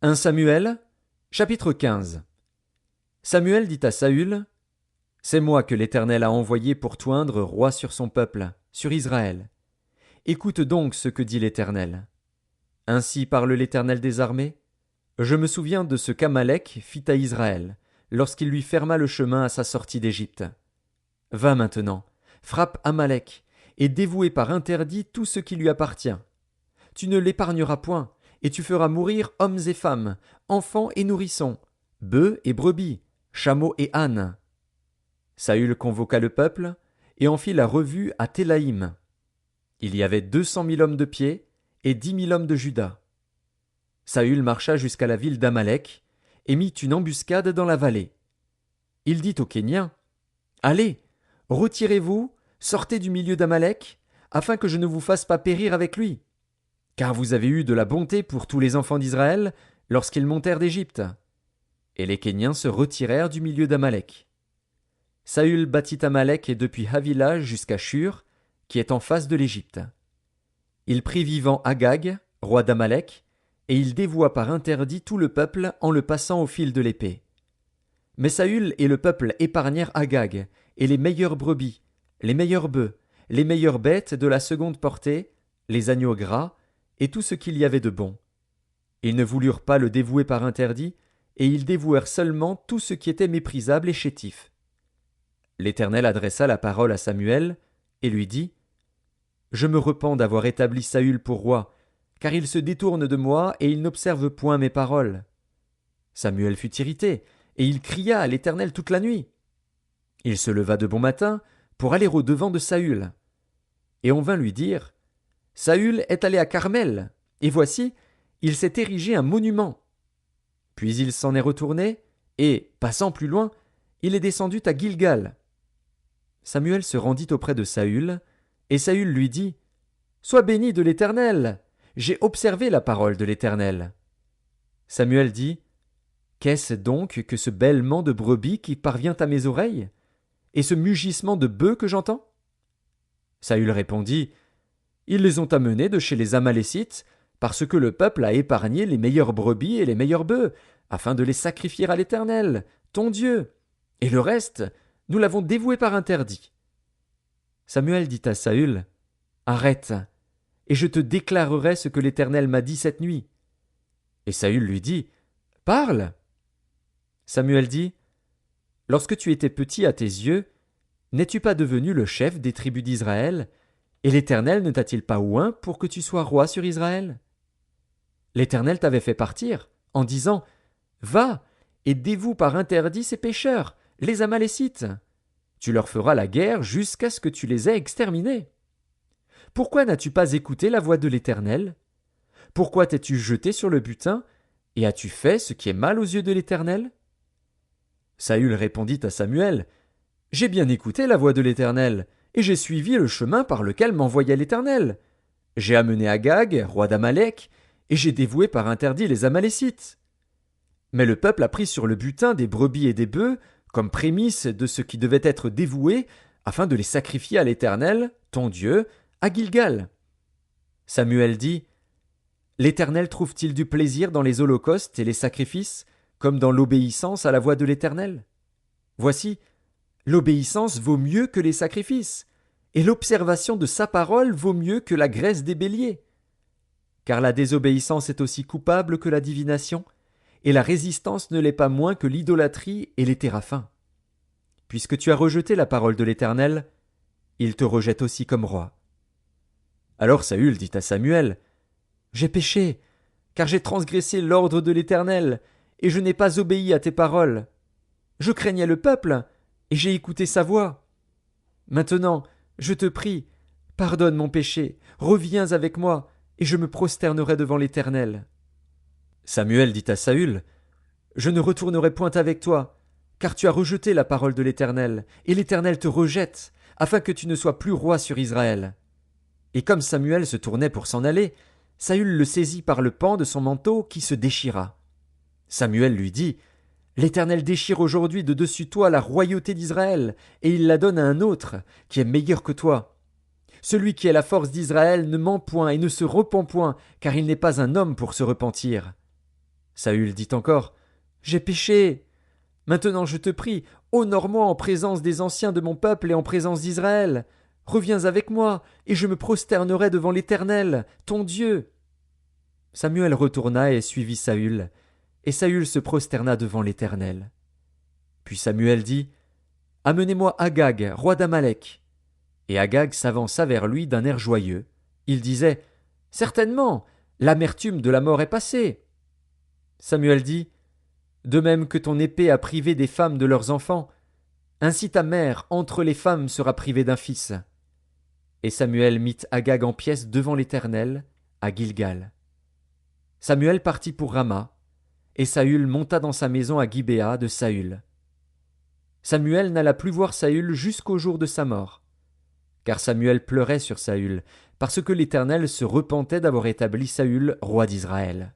1 Samuel, chapitre 15. Samuel dit à Saül, « C'est moi que l'Éternel a envoyé pour t'oindre roi sur son peuple, sur Israël. Écoute donc ce que dit l'Éternel. Ainsi parle l'Éternel des armées. Je me souviens de ce qu'Amalek fit à Israël, lorsqu'il lui ferma le chemin à sa sortie d'Égypte. Va maintenant, frappe Amalek, et dévouez par interdit tout ce qui lui appartient. Tu ne l'épargneras point, et tu feras mourir hommes et femmes, enfants et nourrissons, bœufs et brebis, chameaux et ânes. » Saül convoqua le peuple, et en fit la revue à Télaïm. Il y avait 200 000 hommes de pied, et 10 000 hommes de Juda. Saül marcha jusqu'à la ville d'Amalek, et mit une embuscade dans la vallée. Il dit aux Kéniens, « Allez, retirez-vous, sortez du milieu d'Amalek, afin que je ne vous fasse pas périr avec lui. Car vous avez eu de la bonté pour tous les enfants d'Israël lorsqu'ils montèrent d'Égypte. » Et les Kéniens se retirèrent du milieu d'Amalek. Saül battit Amalek depuis Havila jusqu'à Shur, qui est en face de l'Égypte. Il prit vivant Agag, roi d'Amalek, et il dévoua par interdit tout le peuple en le passant au fil de l'épée. Mais Saül et le peuple épargnèrent Agag, et les meilleures brebis, les meilleurs bœufs, les meilleures bêtes de la seconde portée, les agneaux gras, et tout ce qu'il y avait de bon. Ils ne voulurent pas le dévouer par interdit, et ils dévouèrent seulement tout ce qui était méprisable et chétif. L'Éternel adressa la parole à Samuel, et lui dit, « Je me repens d'avoir établi Saül pour roi, car il se détourne de moi et il n'observe point mes paroles. » Samuel fut irrité, et il cria à l'Éternel toute la nuit. Il se leva de bon matin pour aller au-devant de Saül. Et on vint lui dire, « Saül est allé à Carmel, et voici, il s'est érigé un monument. » Puis il s'en est retourné, et, passant plus loin, il est descendu à Gilgal. Samuel se rendit auprès de Saül, et Saül lui dit, « Sois béni de l'Éternel, j'ai observé la parole de l'Éternel. » Samuel dit, « Qu'est-ce donc que ce bêlement de brebis qui parvient à mes oreilles, et ce mugissement de bœufs que j'entends ?» Saül répondit, « Ils les ont amenés de chez les Amalécites, parce que le peuple a épargné les meilleures brebis et les meilleurs bœufs, afin de les sacrifier à l'Éternel, ton Dieu. Et le reste, nous l'avons dévoué par interdit. » Samuel dit à Saül, « Arrête, et je te déclarerai ce que l'Éternel m'a dit cette nuit. » Et Saül lui dit, « Parle. » Samuel dit, « Lorsque tu étais petit à tes yeux, n'es-tu pas devenu le chef des tribus d'Israël, et l'Éternel ne t'a-t-il pas oint pour que tu sois roi sur Israël? L'Éternel t'avait fait partir, en disant, « Va, et dévoue par interdit ces pécheurs, les Amalécites. Tu leur feras la guerre jusqu'à ce que tu les aies exterminés. Pourquoi n'as-tu pas écouté la voix de l'Éternel? Pourquoi t'es-tu jeté sur le butin, et as-tu fait ce qui est mal aux yeux de l'Éternel? » Saül répondit à Samuel, « J'ai bien écouté la voix de l'Éternel, et j'ai suivi le chemin par lequel m'envoyait l'Éternel. J'ai amené Agag, roi d'Amalek, et j'ai dévoué par interdit les Amalécites. Mais le peuple a pris sur le butin des brebis et des bœufs, comme prémisse de ce qui devait être dévoué, afin de les sacrifier à l'Éternel, ton Dieu, à Gilgal. » Samuel dit, « L'Éternel trouve-t-il du plaisir dans les holocaustes et les sacrifices, comme dans l'obéissance à la voix de l'Éternel? Voici, l'obéissance vaut mieux que les sacrifices, et l'observation de sa parole vaut mieux que la graisse des béliers. Car la désobéissance est aussi coupable que la divination, et la résistance ne l'est pas moins que l'idolâtrie et les téraphins. Puisque tu as rejeté la parole de l'Éternel, il te rejette aussi comme roi. » Alors Saül dit à Samuel, « J'ai péché, car j'ai transgressé l'ordre de l'Éternel, et je n'ai pas obéi à tes paroles. Je craignais le peuple, et j'ai écouté sa voix. Maintenant, je te prie, pardonne mon péché, reviens avec moi, et je me prosternerai devant l'Éternel. » Samuel dit à Saül, « Je ne retournerai point avec toi, car tu as rejeté la parole de l'Éternel, et l'Éternel te rejette, afin que tu ne sois plus roi sur Israël. » Et comme Samuel se tournait pour s'en aller, Saül le saisit par le pan de son manteau qui se déchira. Samuel lui dit, « L'Éternel déchire aujourd'hui de dessus toi la royauté d'Israël, et il la donne à un autre, qui est meilleur que toi. Celui qui est la force d'Israël ne ment point et ne se repent point, car il n'est pas un homme pour se repentir. » Saül dit encore: J'ai péché. Maintenant je te prie, honore-moi en présence des anciens de mon peuple et en présence d'Israël. Reviens avec moi, et je me prosternerai devant l'Éternel, ton Dieu. Samuel retourna et suivit Saül, et Saül se prosterna devant l'Éternel. Puis Samuel dit: Amenez-moi Agag, roi d'Amalek. Et Agag s'avança vers lui d'un air joyeux. Il disait: Certainement, l'amertume de la mort est passée. Samuel dit: De même que ton épée a privé des femmes de leurs enfants, ainsi ta mère entre les femmes sera privée d'un fils. Et Samuel mit Agag en pièces devant l'Éternel, à Gilgal. Samuel partit pour Rama, et Saül monta dans sa maison à Gibéa de Saül. Samuel n'alla plus voir Saül jusqu'au jour de sa mort. Car Samuel pleurait sur Saül, parce que l'Éternel se repentait d'avoir établi Saül roi d'Israël.